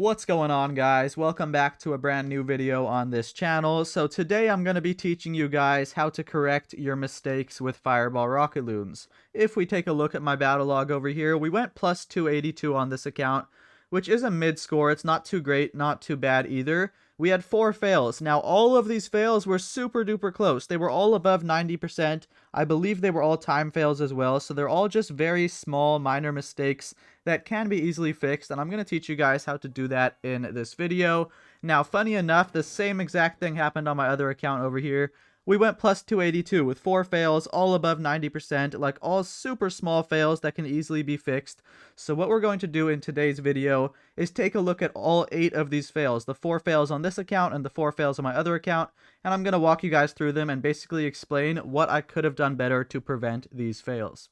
What's going on, guys? Welcome back to a brand new video on this channel. So today I'm going to be teaching you guys how to correct your mistakes with Fireball Rocket Loons. If we take a look at my battle log over here, we went plus 282 on this account, which is a mid score. It's not too great, not too bad either. We had 4 fails. Now, all of these fails were super duper close. They were all above 90%. I believe they were all time fails as well, so they're all just very small, minor mistakes that can be easily fixed, and I'm going to teach you guys how to do that in this video. Now, funny enough, the same exact thing happened on my other account over here. We went plus 282 with 4 fails, all above 90%, like all super small fails that can easily be fixed. So what we're going to do in today's video is take a look at all 8 of these fails, the 4 fails on this account and the 4 fails on my other account, and I'm going to walk you guys through them and basically explain what I could have done better to prevent these fails.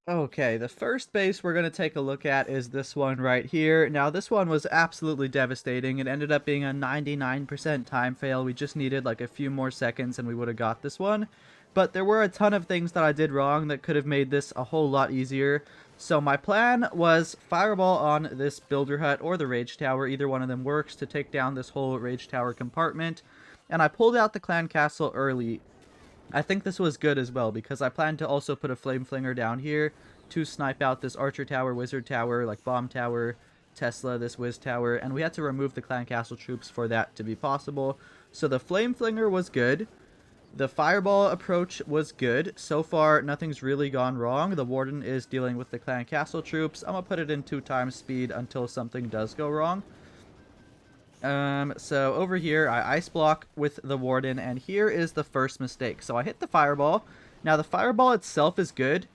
Okay, the first base we're going to take a look at is this one right here. Now, this one was absolutely devastating. It ended up being a 99% time fail. We just needed like a few more seconds and we would have got this one. But there were a ton of things that I did wrong that could have made this a whole lot easier. So my plan was Fireball on this Builder Hut or the Rage Tower. Either one of them works to take down this whole Rage Tower compartment. And I pulled out the Clan Castle early. I think this was good as well, because I planned to also put a Flame Flinger down here to snipe out this Archer Tower, Wizard Tower, like Bomb Tower, Tesla, this Wiz Tower, and we had to remove the Clan Castle troops for that to be possible. So the Flame Flinger was good. The Fireball approach was good. So far, nothing's really gone wrong. The Warden is dealing with the Clan Castle troops. I'm going to put it in 2 times speed until something does go wrong. So over here, I ice block with the Warden, and here is the first mistake. So I hit the Fireball. Now, the Fireball itself is good,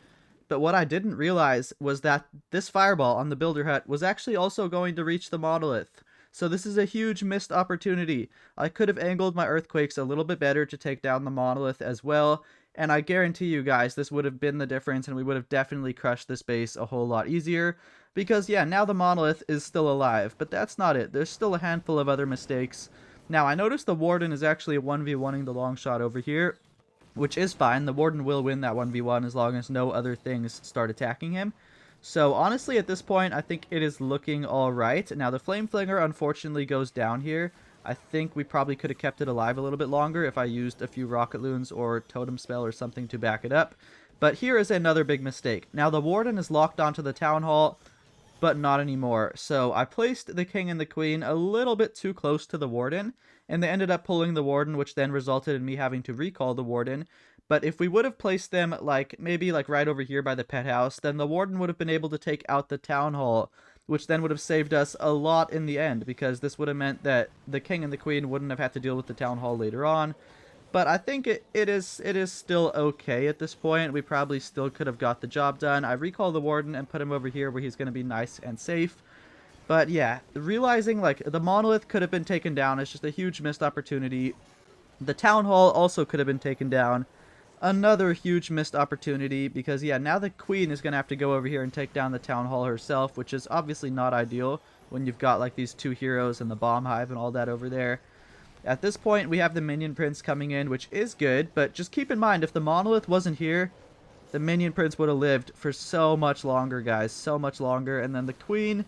but what I didn't realize was that this Fireball on the Builder Hut was actually also going to reach the Monolith. So this is a huge missed opportunity. I could have angled my Earthquakes a little bit better to take down the Monolith as well, and I guarantee you guys this would have been the difference, and we would have definitely crushed this base a whole lot easier. Because, yeah, now the Monolith is still alive, but that's not it. There's still a handful of other mistakes. Now, I noticed the Warden is actually 1v1ing the long shot over here, which is fine. The Warden will win that 1v1 as long as no other things start attacking him. So, honestly, at this point, I think it is looking alright. Now, the Flame Flinger, unfortunately, goes down here. I think we probably could have kept it alive a little bit longer if I used a few Rocket Loons or Totem Spell or something to back it up. But here is another big mistake. Now, the Warden is locked onto the Town Hall, but not anymore. So I placed the King and the Queen a little bit too close to the Warden, and they ended up pulling the Warden, which then resulted in me having to recall the Warden. But if we would have placed them maybe right over here by the pet house, then the Warden would have been able to take out the Town Hall, which then would have saved us a lot in the end, because this would have meant that the King and the Queen wouldn't have had to deal with the Town Hall later on. But I think it is still okay at this point. We probably still could have got the job done. I recall the Warden and put him over here where he's going to be nice and safe. But yeah, realizing the Monolith could have been taken down is just a huge missed opportunity. The Town Hall also could have been taken down. Another huge missed opportunity, because yeah, now the Queen is going to have to go over here and take down the Town Hall herself, which is obviously not ideal when you've got these 2 heroes and the Bomb Hive and all that over there. At this point, we have the Minion Prince coming in, which is good, but just keep in mind, if the Monolith wasn't here, the Minion Prince would have lived for so much longer, guys, so much longer, and then the Queen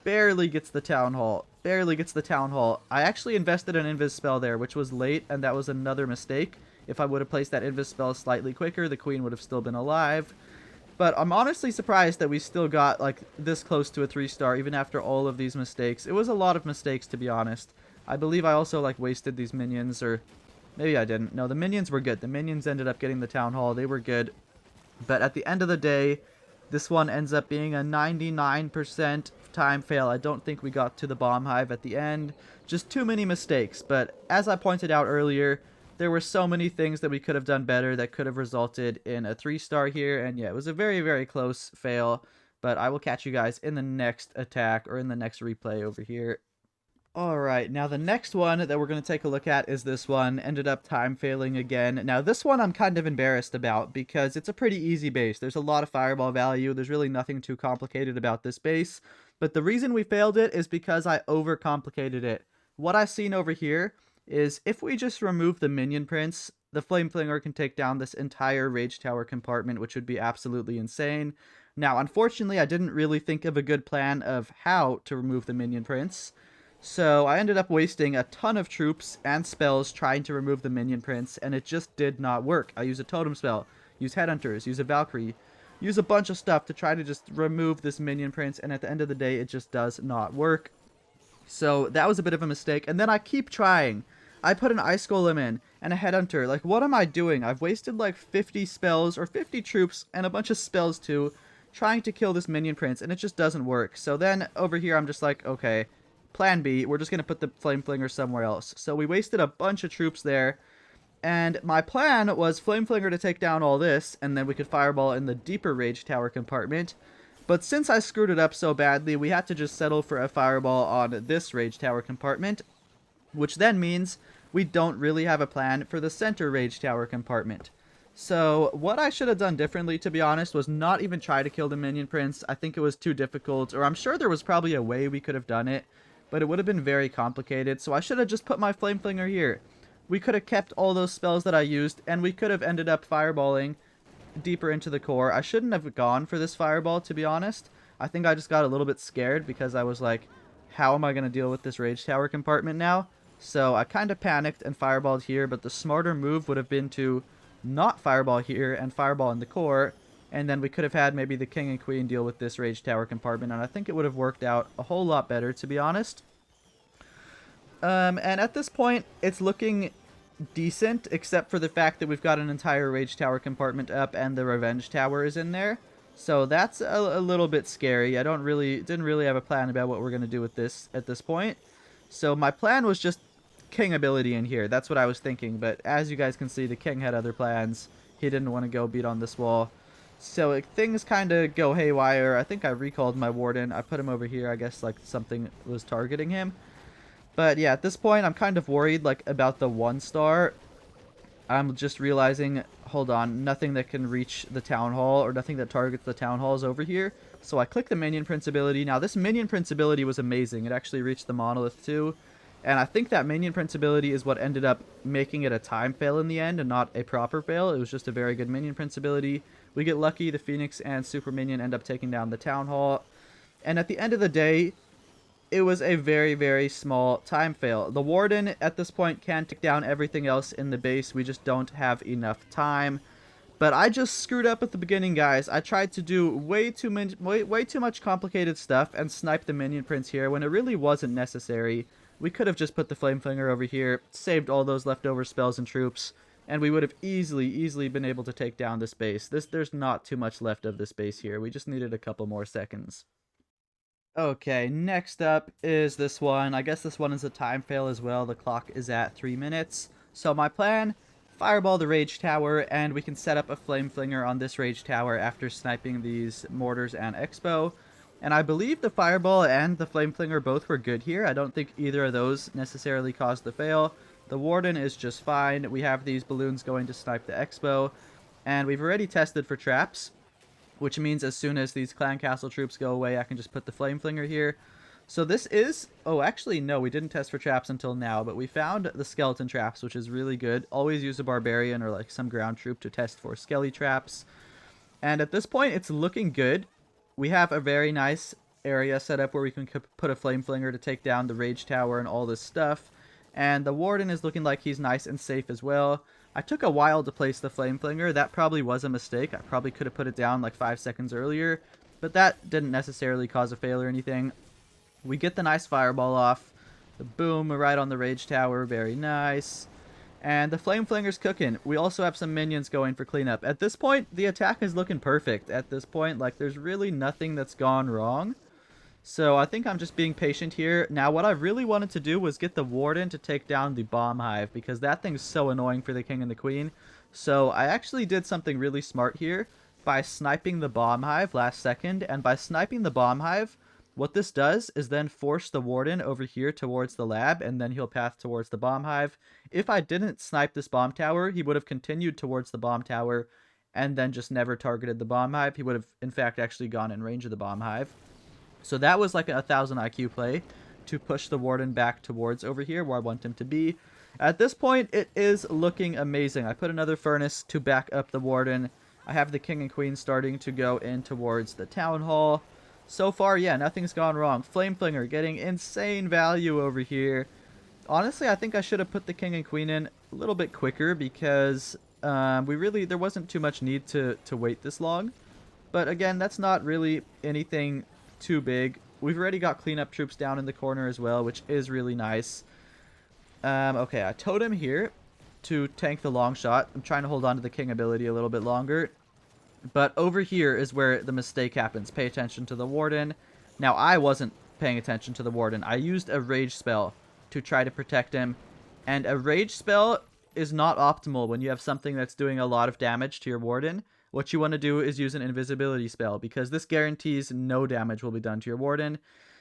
barely gets the Town Hall, barely gets the Town Hall. I actually invested an Invis spell there, which was late, and that was another mistake. If I would have placed that Invis spell slightly quicker, the Queen would have still been alive. But I'm honestly surprised that we still got, this close to a 3-star, even after all of these mistakes. It was a lot of mistakes, to be honest. I believe I also, wasted these minions, or maybe I didn't. No, the minions were good. The minions ended up getting the Town Hall. They were good. But at the end of the day, this one ends up being a 99% time fail. I don't think we got to the Bomb Hive at the end. Just too many mistakes. But as I pointed out earlier, there were so many things that we could have done better that could have resulted in a 3-star here. And yeah, it was a very, very close fail. But I will catch you guys in the next attack, or in the next replay over here. Alright, now the next one that we're going to take a look at is this one. Ended up time failing again. Now this one I'm kind of embarrassed about, because it's a pretty easy base. There's a lot of Fireball value. There's really nothing too complicated about this base. But the reason we failed it is because I overcomplicated it. What I've seen over here is if we just remove the Minion Prince, the Flame Flinger can take down this entire Rage Tower compartment, which would be absolutely insane. Now, unfortunately, I didn't really think of a good plan of how to remove the minion prince. So I ended up wasting a ton of troops and spells trying to remove the minion prince, and it just did not work. I use a totem spell, use headhunters, use a Valkyrie, use a bunch of stuff to try to just remove this minion prince, and at the end of the day, it just does not work. So that was a bit of a mistake, and then I keep trying. I put an Ice Golem in, and a Headhunter. Like, what am I doing? I've wasted like 50 spells, or 50 troops, and a bunch of spells too, trying to kill this minion prince, and it just doesn't work. So then, over here, I'm just like, okay, plan B, we're just going to put the Flame Flinger somewhere else. So we wasted a bunch of troops there, and my plan was Flame Flinger to take down all this, and then we could Fireball in the deeper Rage Tower compartment. But since I screwed it up so badly, we had to just settle for a Fireball on this Rage Tower compartment, which then means we don't really have a plan for the center Rage Tower compartment. So what I should have done differently, to be honest, was not even try to kill the Minion Prince. I think it was too difficult, or I'm sure there was probably a way we could have done it, but it would have been very complicated, so I should have just put my Flame Flinger here. We could have kept all those spells that I used, and we could have ended up fireballing deeper into the core. I shouldn't have gone for this fireball, to be honest. I think I just got a little bit scared because I was like, how am I going to deal with this Rage Tower compartment now? So I kind of panicked and fireballed here, but the smarter move would have been to not fireball here and fireball in the core, and then we could have had maybe the king and queen deal with this Rage Tower compartment, and I think it would have worked out a whole lot better, to be honest. And at this point, it's looking decent, except for the fact that we've got an entire Rage Tower compartment up and the Revenge Tower is in there. So that's a little bit scary. I didn't really have a plan about what we're going to do with this at this point. So my plan was just king ability in here. That's what I was thinking, but as you guys can see, the king had other plans. He didn't want to go beat on this wall. So things kind of go haywire. I think I recalled my Warden. I put him over here. I guess like something was targeting him. But yeah, at this point, I'm kind of worried like about the 1-star. I'm just realizing, hold on, nothing that can reach the Town Hall or nothing that targets the Town Hall is over here. So I click the Minion Prince ability. Now this Minion Prince ability was amazing. It actually reached the Monolith too. And I think that Minion Prince ability is what ended up making it a time fail in the end and not a proper fail. It was just a very good Minion Prince ability. We get lucky, the Phoenix and Super Minion end up taking down the Town Hall. And at the end of the day, it was a very, very small time fail. The Warden, at this point, can take down everything else in the base. We just don't have enough time. But I just screwed up at the beginning, guys. I tried to do way too much complicated stuff and snipe the Minion Prince here when it really wasn't necessary. We could have just put the Flame Flinger over here, saved all those leftover spells and troops, and we would have easily been able to take down this base. There's not too much left of this base here. We just needed a couple more seconds. Okay, next up is this one. I guess this one is a time fail as well. The clock is at 3 minutes. So my plan, fireball the Rage Tower, and we can set up a Flame Flinger on this Rage Tower after sniping these Mortars and Expo. And I believe the Fireball and the Flame Flinger both were good here. I don't think either of those necessarily caused the fail. The Warden is just fine. We have these balloons going to snipe the Expo. And we've already tested for traps, which means as soon as these Clan Castle troops go away, I can just put the Flame Flinger here. So this is... Oh, actually, no, we didn't test for traps until now, but we found the skeleton traps, which is really good. Always use a Barbarian or like some ground troop to test for skelly traps. And at this point, it's looking good. We have a very nice area set up where we can put a Flame Flinger to take down the Rage Tower and all this stuff. And the Warden is looking like he's nice and safe as well. I took a while to place the Flame Flinger. That probably was a mistake. I probably could have put it down like 5 seconds earlier, but that didn't necessarily cause a fail or anything. We get the nice Fireball off. The boom right on the Rage Tower. Very nice. And the Flame Flinger's cooking. We also have some minions going for cleanup. At this point, the attack is looking perfect. At this point, like, there's really nothing that's gone wrong. So I think I'm just being patient here. Now, what I really wanted to do was get the Warden to take down the Bomb Hive, because that thing's so annoying for the King and the Queen. So I actually did something really smart here by sniping the Bomb Hive last second. And by sniping the Bomb Hive, what this does is then force the Warden over here towards the lab, and then he'll path towards the Bomb Hive. If I didn't snipe this Bomb Tower, he would have continued towards the Bomb Tower and then just never targeted the Bomb Hive. He would have, in fact, actually gone in range of the Bomb Hive. So that was like a 1000 IQ play to push the Warden back towards over here where I want him to be. At this point, it is looking amazing. I put another Furnace to back up the Warden. I have the king and queen starting to go in towards the town hall. So far, yeah, nothing's gone wrong. Flame Flinger getting insane value over here. Honestly, I think I should have put the king and queen in a little bit quicker because there wasn't too much need to wait this long. But again, that's not really anything too big. We've already got cleanup troops down in the corner as well, which is really nice. Okay, I totem here to tank the long shot. I'm trying to hold on to the king ability a little bit longer. But over here is where the mistake happens. Pay attention to the warden. Now, I wasn't paying attention to the warden. I used a rage spell to try to protect him. And a rage spell is not optimal when you have something that's doing a lot of damage to your warden. What you want to do is use an invisibility spell, because this guarantees no damage will be done to your warden.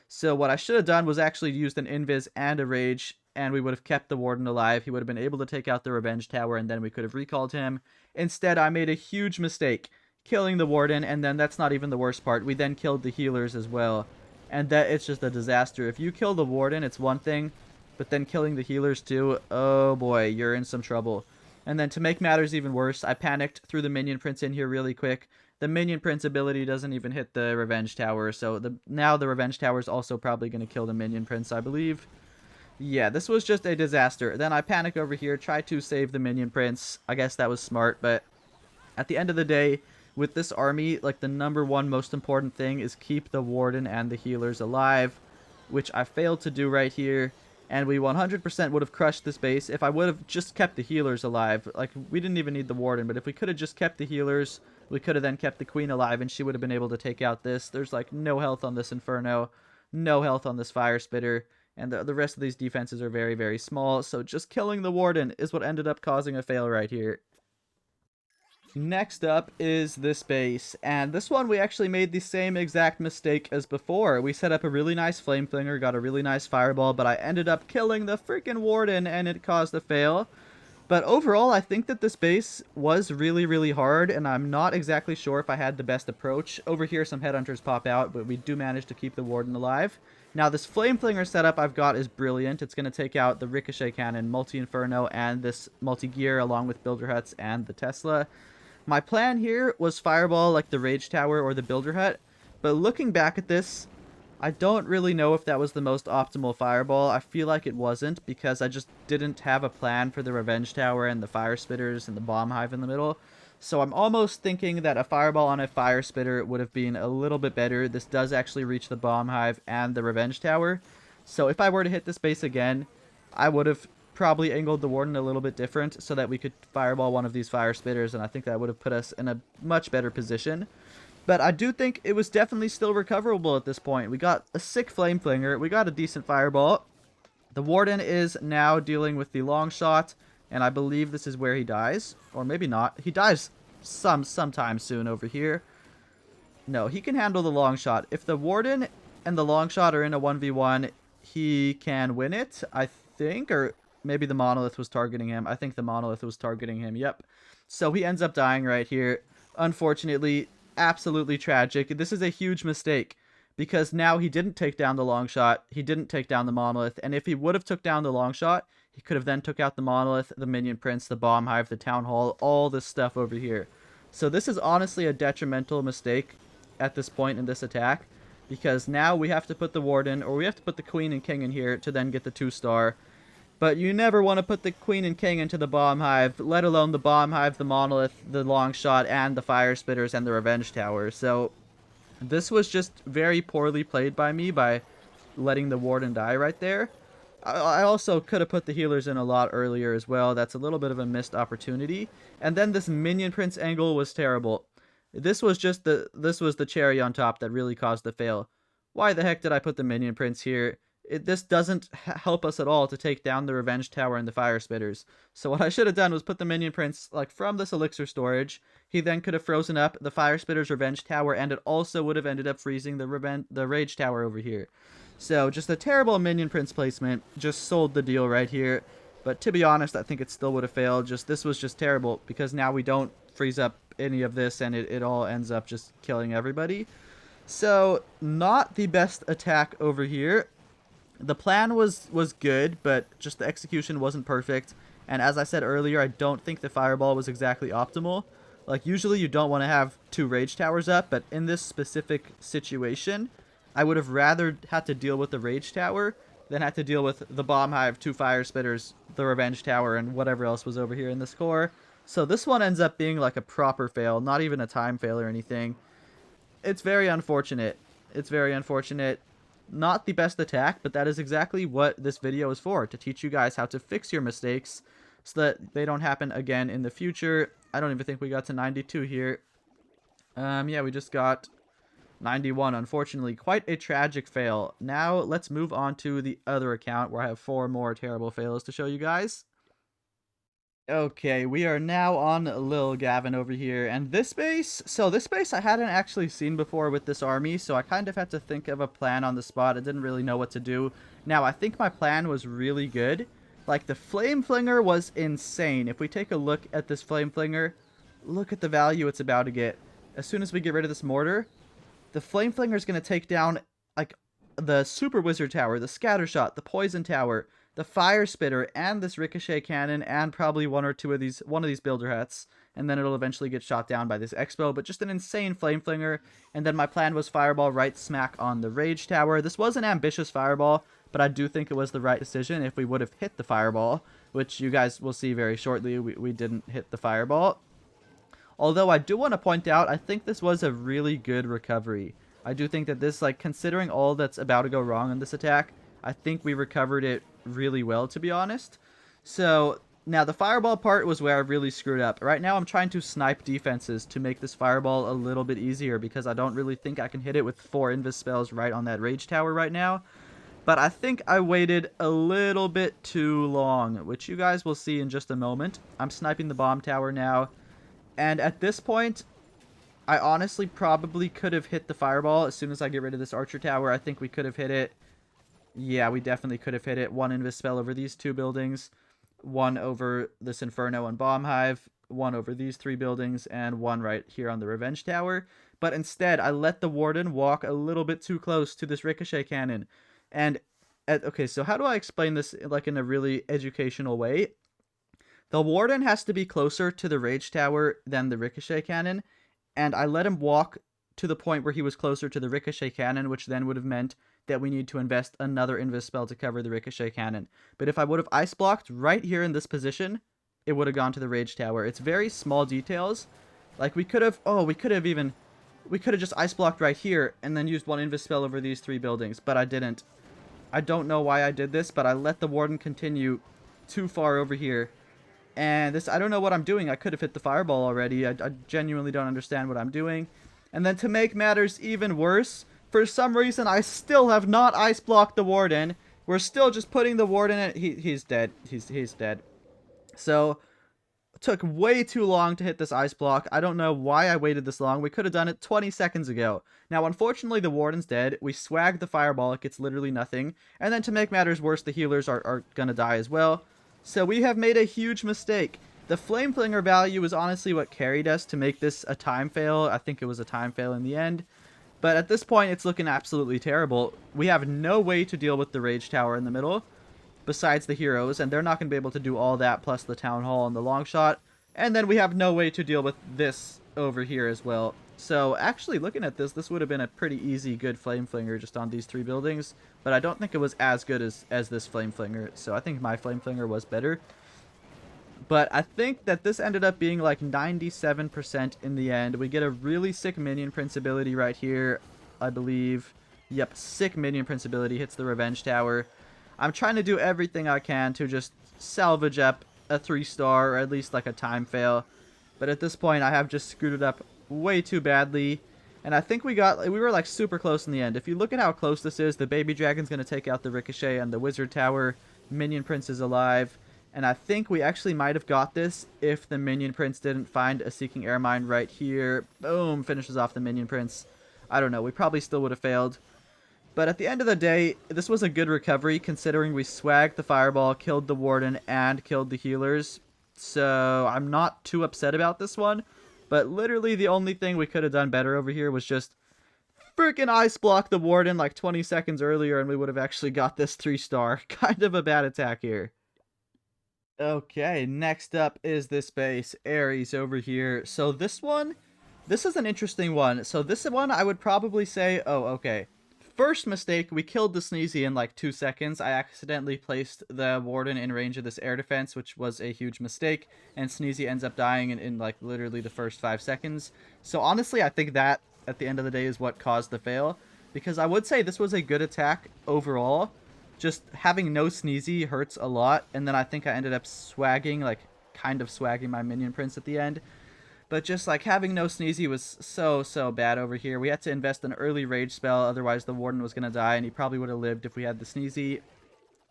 So what I should have done was actually used an invis and a rage, and we would have kept the warden alive. He would have been able to take out the revenge tower, and then we could have recalled him. Instead, I made a huge mistake, killing the warden, and then that's not even the worst part. We then killed the healers as well, and that it's just a disaster. If you kill the warden, it's one thing, but then killing the healers too, oh boy, you're in some trouble. And then to make matters even worse, I panicked, threw the minion prince in here really quick. The minion prince ability doesn't even hit the revenge tower, so now the revenge tower is also probably going to kill the minion prince, I believe. Yeah, this was just a disaster. Then I panic over here, try to save the minion prince. I guess that was smart, but at the end of the day, with this army, like, the #1 most important thing is keep the warden and the healers alive, which I failed to do right here. And we 100% would have crushed this base if I would have just kept the healers alive. Like, we didn't even need the warden, but if we could have just kept the healers, we could have then kept the queen alive, and she would have been able to take out this. There's, like, no health on this Inferno, no health on this Fire Spitter, and the rest of these defenses are very, very small. So just killing the warden is what ended up causing a fail right here. Next up is this base, and this one we actually made the same exact mistake as before. We set up a really nice flame flinger, got a really nice fireball, but I ended up killing the freaking warden and it caused a fail. But overall, I think that this base was really, really hard, and I'm not exactly sure if I had the best approach. Over here, some headhunters pop out, but we do manage to keep the warden alive. Now, this flame flinger setup I've got is brilliant. It's going to take out the ricochet cannon, multi-inferno, and this multi-gear along with builder huts and the Tesla. My plan here was fireball like the rage tower or the builder hut, but looking back at this, I don't really know if that was the most optimal fireball. I feel like it wasn't, because I just didn't have a plan for the revenge tower and the fire spitters and the bomb hive in the middle. So I'm almost thinking that a fireball on a fire spitter would have been a little bit better. This does actually reach the bomb hive and the revenge tower. So if I were to hit this base again, I would have probably angled the warden a little bit different so that we could fireball one of these fire spitters, and I think that would have put us in a much better position. But I do think it was definitely still recoverable at this point. We got a sick flame flinger, we got a decent fireball. The warden is now dealing with the long shot, and I believe this is where he dies, or maybe not. He dies sometime soon over here. No, he can handle the long shot. If the warden and the long shot are in a 1v1, he can win it, I think, or maybe the monolith was targeting him. I think the monolith was targeting him, yep. So he ends up dying right here. Unfortunately, absolutely tragic. This is a huge mistake, because now he didn't take down the long shot, he didn't take down the monolith, and if he would have took down the long shot, he could have then took out the monolith, the minion prince, the bomb hive, the town hall, all this stuff over here. So this is honestly a detrimental mistake at this point in this attack, because now we have to put the warden, or we have to put the queen and king in here to then get the 2-star. But you never want to put the queen and king into the bomb hive, let alone the bomb hive, the monolith, the long shot, and the fire spitters and the revenge tower. So this was just very poorly played by me by letting the warden die right there. I also could have put the healers in a lot earlier as well. That's a little bit of a missed opportunity. And then this minion prince angle was terrible. This was the cherry on top that really caused the fail. Why the heck did I put the minion prince here? This doesn't help us at all to take down the revenge tower and the fire spitters. So what I should have done was put the minion prince like from this elixir storage. He then could have frozen up the fire spitters revenge tower, and it also would have ended up freezing the rage tower over here. So just a terrible minion prince placement. Just sold the deal right here. But to be honest, I think it still would have failed. This was just terrible, because now we don't freeze up any of this, and it all ends up just killing everybody. So not the best attack over here. The plan was good, but just the execution wasn't perfect. And as I said earlier, I don't think the fireball was exactly optimal. Like, usually you don't want to have 2 rage towers up, but in this specific situation, I would have rather had to deal with the rage tower than had to deal with the bomb hive, 2 fire spitters, the revenge tower, and whatever else was over here in this core. So this one ends up being like a proper fail, not even a time fail or anything. It's very unfortunate. It's very unfortunate. Not the best attack, but that is exactly what this video is for, to teach you guys how to fix your mistakes so that they don't happen again in the future. I don't even think we got to 92 here. Yeah, we just got 91, unfortunately. Quite a tragic fail. Now, let's move on to the other account where I have 4 more terrible fails to show you guys. Okay, we are now on Lil Gavin over here, and this base, I hadn't actually seen before with this army, so I kind of had to think of a plan on the spot. I didn't really know what to do. Now, I think my plan was really good. Like, the Flame Flinger was insane. If we take a look at this Flame Flinger, look at the value it's about to get. As soon as we get rid of this mortar, the Flame Flinger is going to take down, like, the Super Wizard Tower, the Scatter Shot, the Poison Tower, the Fire Spitter, and this Ricochet Cannon, and probably one of these Builder Huts, and then it'll eventually get shot down by this Expo, but just an insane Flame Flinger. And then my plan was Fireball right smack on the Rage Tower. This was an ambitious Fireball, but I do think it was the right decision if we would have hit the Fireball, which you guys will see very shortly. We didn't hit the Fireball. Although I do want to point out, I think this was a really good recovery. I do think that this, like, considering all that's about to go wrong in this attack, I think we recovered it really well, to be honest. So, now the Fireball part was where I really screwed up. Right now I'm trying to snipe defenses to make this Fireball a little bit easier, because I don't really think I can hit it with 4 Invis spells right on that Rage Tower right now. But I think I waited a little bit too long, which you guys will see in just a moment. I'm sniping the Bomb Tower now. And at this point, I honestly probably could have hit the Fireball as soon as I get rid of this Archer Tower. I think we could have hit it. Yeah, we definitely could have hit it. 1 Invis spell over these 2 buildings, 1 over this Inferno and Bomb Hive, 1 over these 3 buildings, and 1 right here on the Revenge Tower. But instead, I let the Warden walk a little bit too close to this Ricochet Cannon. And, okay, so how do I explain this, like, in a really educational way? The Warden has to be closer to the Rage Tower than the Ricochet Cannon, and I let him walk to the point where he was closer to the Ricochet Cannon, which then would have meant that we need to invest another Invis spell to cover the Ricochet Cannon. But if I would have Ice Blocked right here in this position, it would have gone to the Rage Tower. It's very small details. Like, we could have just Ice Blocked right here, and then used 1 Invis spell over these 3 buildings, but I didn't. I don't know why I did this, but I let the Warden continue too far over here. And this, I don't know what I'm doing. I could have hit the Fireball already. I genuinely don't understand what I'm doing. And then to make matters even worse, for some reason, I still have not Ice Blocked the Warden. We're still just putting the Warden in. He's dead. He's dead. So, it took way too long to hit this Ice Block. I don't know why I waited this long. We could have done it 20 seconds ago. Now, unfortunately, the Warden's dead. We swagged the Fireball. It gets literally nothing. And then to make matters worse, the healers are gonna die as well. So we have made a huge mistake. The Flame Flinger value is honestly what carried us to make this a time fail. I think it was a time fail in the end. But at this point, it's looking absolutely terrible. We have no way to deal with the Rage Tower in the middle, besides the heroes, and they're not going to be able to do all that, plus the Town Hall and the Long Shot. And then we have no way to deal with this over here as well. So actually, looking at this, this would have been a pretty easy, good Flame Flinger just on these 3 buildings. But I don't think it was as good as this Flame Flinger. So I think my Flame Flinger was better. But I think that this ended up being like 97% in the end. We get a really sick Minion Prince ability right here, I believe. Yep, sick Minion Prince ability hits the Revenge Tower. I'm trying to do everything I can to just salvage up a 3-star, or at least like a time fail. But at this point, I have just screwed it up way too badly. And I think we were like super close in the end. If you look at how close this is, the Baby Dragon's going to take out the Ricochet and the Wizard Tower. Minion Prince is alive. And I think we actually might have got this if the Minion Prince didn't find a Seeking Air Mine right here. Boom, finishes off the Minion Prince. I don't know, we probably still would have failed. But at the end of the day, this was a good recovery considering we swagged the Fireball, killed the Warden, and killed the healers. So I'm not too upset about this one. But literally the only thing we could have done better over here was just freaking Ice Block the Warden like 20 seconds earlier, and we would have actually got this 3-star. Kind of a bad attack here. Okay, next up is this base, Ares over here. So this is an interesting one. So this one I would probably say, oh, okay. First mistake, we killed the Sneezy in like 2 seconds. I accidentally placed the Warden in range of this air defense, which was a huge mistake. And Sneezy ends up dying in like literally the first 5 seconds. So honestly, I think that at the end of the day is what caused the fail. Because I would say this was a good attack overall. Just having no Sneezy hurts a lot, and then I think I ended up swagging, like, kind of swagging my minion prince at the end. But just, like, having no Sneezy was so bad over here. We had to invest an early rage spell, otherwise the Warden was going to die, and he probably would have lived if we had the Sneezy.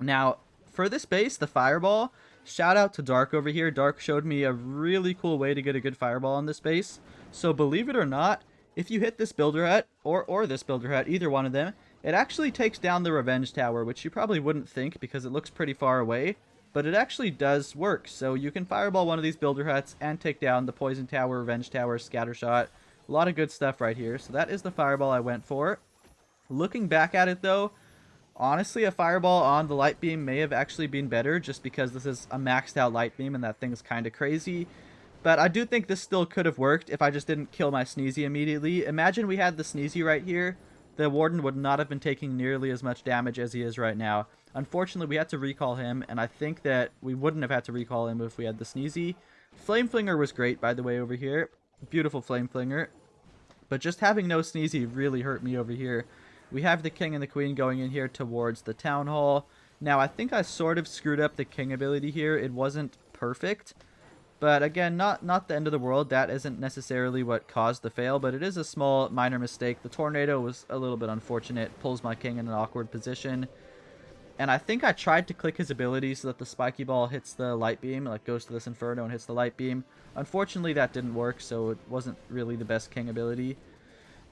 Now, for this base, the Fireball, shout out to Dark over here. Dark showed me a really cool way to get a good Fireball on this base. So believe it or not, if you hit this Builder Hut, or this Builder Hut, either one of them, it actually takes down the Revenge Tower, which you probably wouldn't think because it looks pretty far away. But it actually does work, so you can Fireball one of these Builder Huts and take down the Poison Tower, Revenge Tower, Scattershot. A lot of good stuff right here. So that is the Fireball I went for. Looking back at it though, honestly, a Fireball on the Light Beam may have actually been better just because this is a maxed out Light Beam and that thing's kind of crazy. But I do think this still could have worked if I just didn't kill my Sneezy immediately. Imagine we had the Sneezy right here. The Warden would not have been taking nearly as much damage as he is right now. Unfortunately, we had to recall him, and I think that we wouldn't have had to recall him if we had the Sneezy. Flame Flinger was great, by the way, over here. Beautiful Flame Flinger. But just having no Sneezy really hurt me over here. We have the King and the Queen going in here towards the Town Hall. Now, I think I sort of screwed up the King ability here. It wasn't perfect. But again, not the end of the world. That isn't necessarily what caused the fail, but it is a small, minor mistake. The Tornado was a little bit unfortunate. Pulls my King in an awkward position. And I think I tried to click his ability so that the Spiky Ball hits the Light Beam, like goes to this Inferno and hits the Light Beam. Unfortunately, that didn't work, so it wasn't really the best King ability.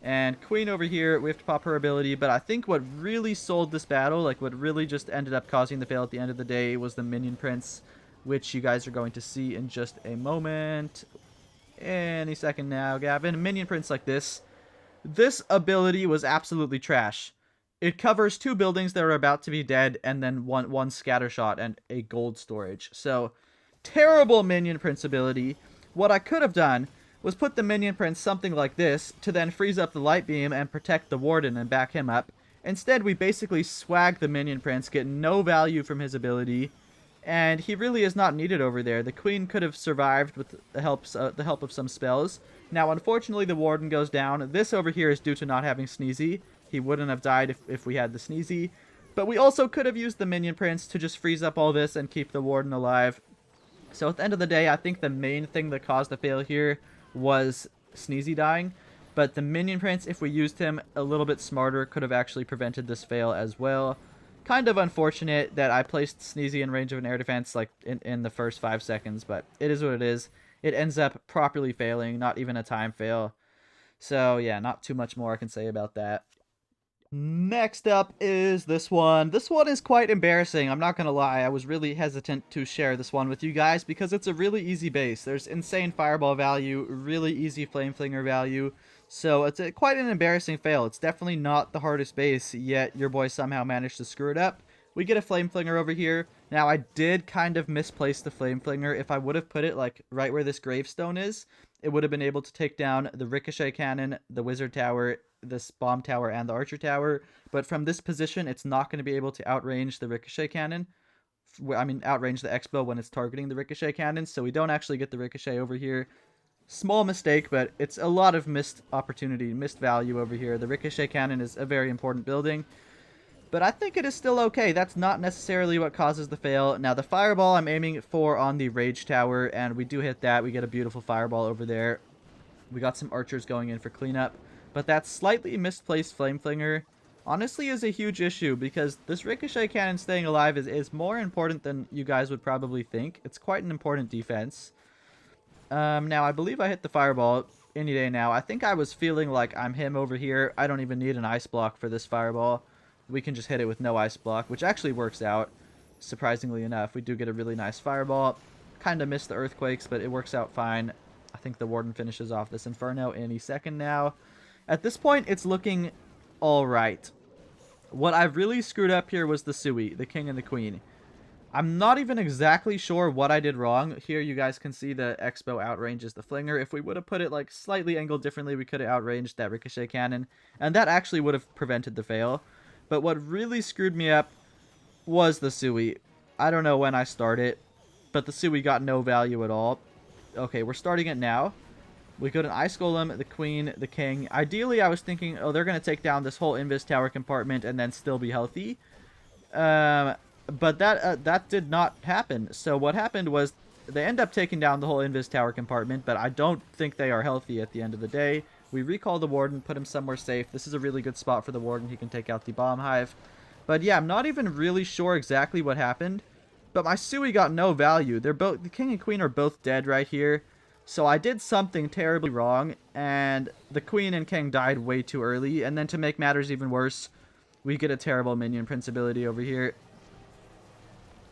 And Queen over here, we have to pop her ability, but I think what really sold this battle, like what really just ended up causing the fail at the end of the day, was the Minion Prince, which you guys are going to see in just a moment. Any second now, Gavin. Minion Prince like this. This ability was absolutely trash. It covers 2 buildings that are about to be dead, and then one scatter shot and a gold storage. So, terrible Minion Prince ability. What I could have done was put the Minion Prince something like this to then freeze up the Light Beam and protect the Warden and back him up. Instead, we basically swag the Minion Prince, get no value from his ability, and he really is not needed over there. The Queen could have survived with the help of some spells. Now, unfortunately, the Warden goes down. This over here is due to not having Sneezy. He wouldn't have died if we had the Sneezy. But we also could have used the Minion Prince to just freeze up all this and keep the Warden alive. So at the end of the day, I think the main thing that caused the fail here was Sneezy dying. But the Minion Prince, if we used him a little bit smarter, could have actually prevented this fail as well. Kind of unfortunate that I placed Sneezy in range of an air defense like in the first 5 seconds, but it is what it is. It ends up properly failing, not even a time fail. So yeah, not too much more I can say about that. Next up is this one. This one is quite embarrassing. I'm not going to lie. I was really hesitant to share this one with you guys because it's a really easy base. There's insane fireball value, really easy flame flinger value. So it's quite an embarrassing fail. It's definitely not the hardest base, yet your boy somehow managed to screw it up. We get a flame flinger over here. Now I did kind of misplace the flame flinger. If I would have put it like right where this gravestone is, it would have been able to take down the ricochet cannon, the wizard tower, this bomb tower, and the archer tower. But from this position, it's not going to be able to outrange the ricochet cannon. I mean, outrange the expo when it's targeting the ricochet cannon. So we don't actually get the ricochet over here. Small mistake, but it's a lot of missed opportunity, missed value over here. The ricochet cannon is a very important building. But I think it is still okay. That's not necessarily what causes the fail. Now, the fireball I'm aiming for on the rage tower, and we do hit that. We get a beautiful fireball over there. We got some archers going in for cleanup. But that slightly misplaced flame flinger honestly is a huge issue because this ricochet cannon staying alive is more important than you guys would probably think. It's quite an important defense. Now, I believe I hit the fireball any day now. I think I was feeling like I'm him over here. I don't even need an ice block for this fireball. We can just hit it with no ice block, which actually works out, surprisingly enough. We do get a really nice fireball. Kind of missed the earthquakes, but it works out fine. I think the Warden finishes off this Inferno any second now. At this point, it's looking alright. What I've really screwed up here was the Sui, the King and the Queen. I'm not even exactly sure what I did wrong. Here you guys can see the Expo outranges the flinger. If we would have put it like slightly angled differently, we could have outranged that ricochet cannon, and that actually would have prevented the fail. But what really screwed me up was the Sui. I don't know when I started, but the Sui got no value at all. Okay, we're starting it now. We go to Ice Golem, the Queen, the King. Ideally, I was thinking, oh, they're going to take down this whole Invis Tower compartment and then still be healthy. But that did not happen. So what happened was they end up taking down the whole Invis Tower compartment, but I don't think they are healthy at the end of the day. We recall the Warden, put him somewhere safe. This is a really good spot for the Warden. He can take out the Bomb Hive. But yeah, I'm not even really sure exactly what happened. But my Sui got no value. They're both, the King and Queen are both dead right here. So I did something terribly wrong, and the Queen and King died way too early. And then to make matters even worse, we get a terrible minion prince ability over here.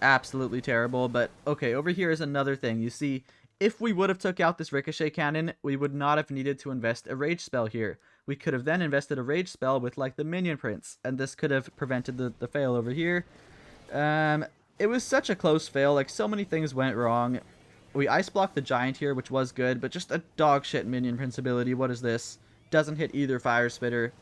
Absolutely terrible. But okay, over here is another thing. You see, if we would have took out this ricochet cannon, we would not have needed to invest a rage spell here. We could have then invested a rage spell with like the minion prince, and this could have prevented the fail over here. It was such a close fail. Like, so many things went wrong. We ice blocked the giant here, which was good, but just a dog shit minion prince ability. What is this? Doesn't hit either fire spitter.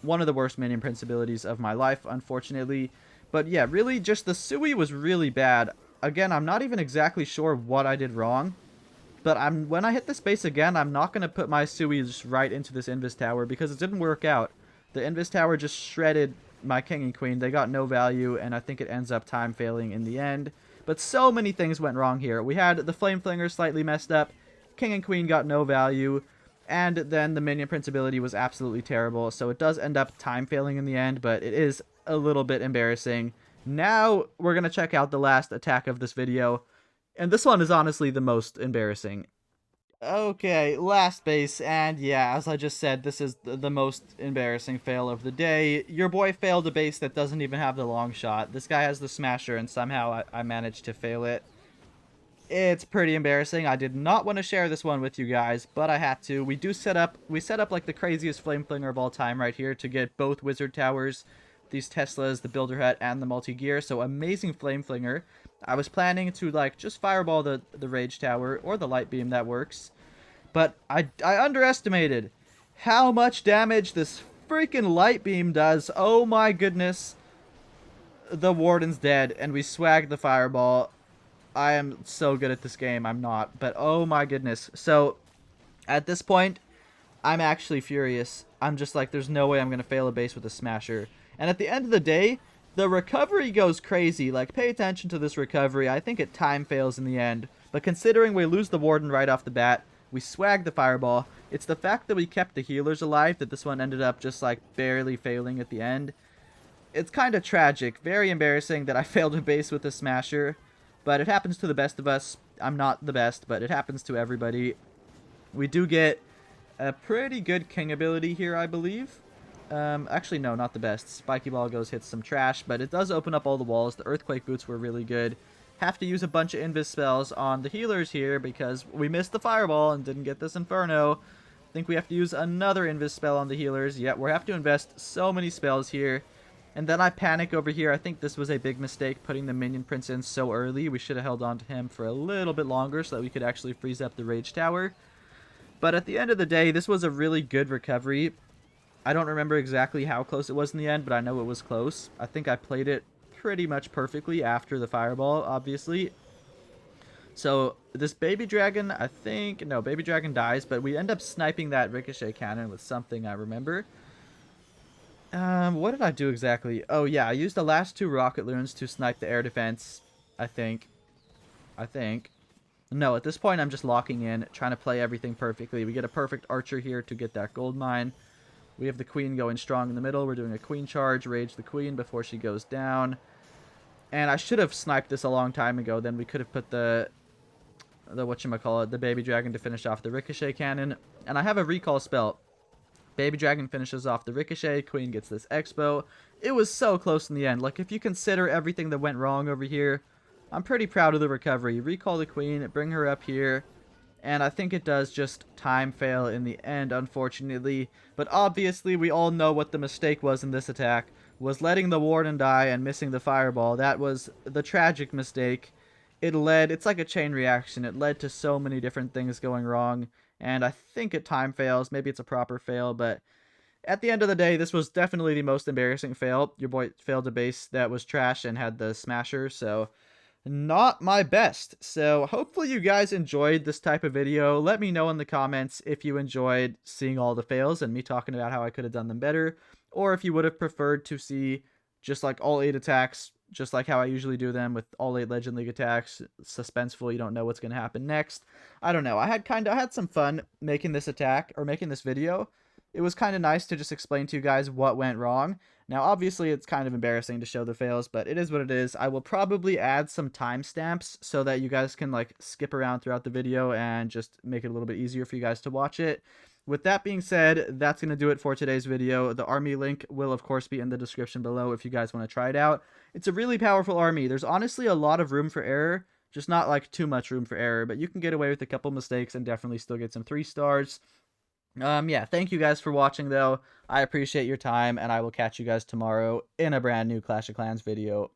One of the worst minion prince abilities of my life, unfortunately. But yeah, really, just the Sui was really bad. Again, I'm not even exactly sure what I did wrong. But when I hit the space again, I'm not going to put my Sui just right into this Invis Tower because it didn't work out. The Invis Tower just shredded my King and Queen. They got no value, and I think it ends up time failing in the end. But so many things went wrong here. We had the Flame Flinger slightly messed up. King and Queen got no value. And then the Minion Prince ability was absolutely terrible. So it does end up time failing in the end, but it is a little bit embarrassing. Now we're going to check out the last attack of this video. And this one is honestly the most embarrassing. Okay, last base, and yeah, as I just said, this is the most embarrassing fail of the day. Your boy failed a base that doesn't even have the long shot. This guy has the smasher, and somehow I managed to fail it. It's pretty embarrassing. I did not want to share this one with you guys, but I had to. We set up like the craziest flame flinger of all time right here to get both wizard towers, these Teslas, the builder hut, and the multi-gear. So amazing flame flinger. I was planning to like just fireball the rage tower or the light beam, that works. But I underestimated how much damage this freaking light beam does. Oh my goodness. The Warden's dead, and we swagged the fireball. I am so good at this game. I'm not. But oh my goodness. So at this point, I'm actually furious. I'm just like, there's no way I'm going to fail a base with a smasher. And at the end of the day, the recovery goes crazy. Like, pay attention to this recovery. I think it time fails in the end. But considering we lose the Warden right off the bat, we swag the fireball. It's the fact that we kept the healers alive that this one ended up just like barely failing at the end. It's kind of tragic. Very embarrassing that I failed a base with a smasher. But it happens to the best of us. I'm not the best, but it happens to everybody. We do get a pretty good king ability here, I believe. Actually, no, not the best. Spiky Ball goes, hits some trash, but it does open up all the walls. The Earthquake Boots were really good. Have to use a bunch of invis spells on the healers here because we missed the fireball and didn't get this inferno. I think we have to use another invis spell on the healers. Yeah, we have to invest so many spells here. And then I panic over here. I think this was a big mistake, putting the minion prince in so early. We should have held on to him for a little bit longer so that we could actually freeze up the rage tower. But at the end of the day, this was a really good recovery. I don't remember exactly how close it was in the end, but I know it was close. I think I played it pretty much perfectly after the fireball, obviously. So this baby dragon, I think, no, baby dragon dies, but we end up sniping that ricochet cannon with something I remember. What did I do exactly? Oh yeah, I used the last two rocket loons to snipe the air defense, I think. No, at this point I'm just locking in, trying to play everything perfectly. We get a perfect archer here to get that gold mine. We have the queen going strong in the middle. We're doing a queen charge, rage the queen before she goes down. And I should have sniped this a long time ago. Then we could have put the whatchamacallit, the baby dragon to finish off the ricochet cannon. And I have a recall spell. Baby dragon finishes off the ricochet. Queen gets this expo. It was so close in the end. Like, if you consider everything that went wrong over here, I'm pretty proud of the recovery. Recall the queen, bring her up here. And I think it does just time fail in the end, unfortunately. But obviously, we all know what the mistake was in this attack. was letting the Warden die and missing the Fireball. That was the tragic mistake. It's like a chain reaction. It led to so many different things going wrong, and I think at time fails, maybe it's a proper fail, but at the end of the day, this was definitely the most embarrassing fail. Your boy failed a base that was trash and had the smasher, so not my best. So hopefully you guys enjoyed this type of video. Let me know in the comments if you enjoyed seeing all the fails and me talking about how I could have done them better, or if you would have preferred to see just like all 8 attacks, just like how I usually do them with all 8 Legend League attacks, suspenseful, you don't know what's going to happen next. I don't know. I had some fun making this attack or making this video. It was kind of nice to just explain to you guys what went wrong. Now, obviously, it's kind of embarrassing to show the fails, but it is what it is. I will probably add some timestamps so that you guys can like skip around throughout the video and just make it a little bit easier for you guys to watch it. With that being said, that's going to do it for today's video. The army link will, of course, be in the description below if you guys want to try it out. It's a really powerful army. There's honestly a lot of room for error, just not like too much room for error, but you can get away with a couple mistakes and definitely still get some 3 stars. Yeah, thank you guys for watching, though. I appreciate your time, and I will catch you guys tomorrow in a brand new Clash of Clans video.